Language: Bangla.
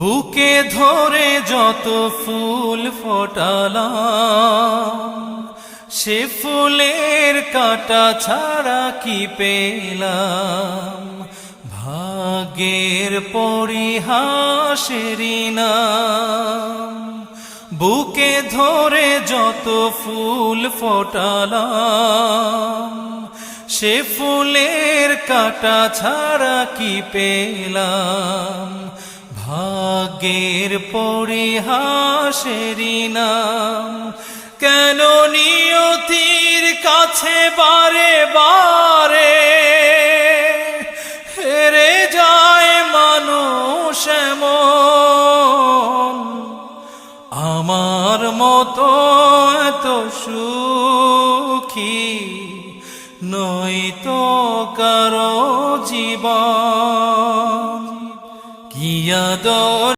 বুকে ধরে যত ফুল ফোটালাম, সে ফুলের কাঁটা ছাড়া কি পেলাম। ভাগ্যের পরিহাসেরই নাম। বুকে ধরে যত ফুল ফোটালাম, সে ফুলের কাঁটা ছাড়া কি পেলাম। ভাগ্যের পরিহাসেরই নাম। কেন নিয়তির কাছে বারে বারে হেরে যায় মানুষ এমন। আমার মতো এত সুখী নয়তো কারো জীবন। কি আদর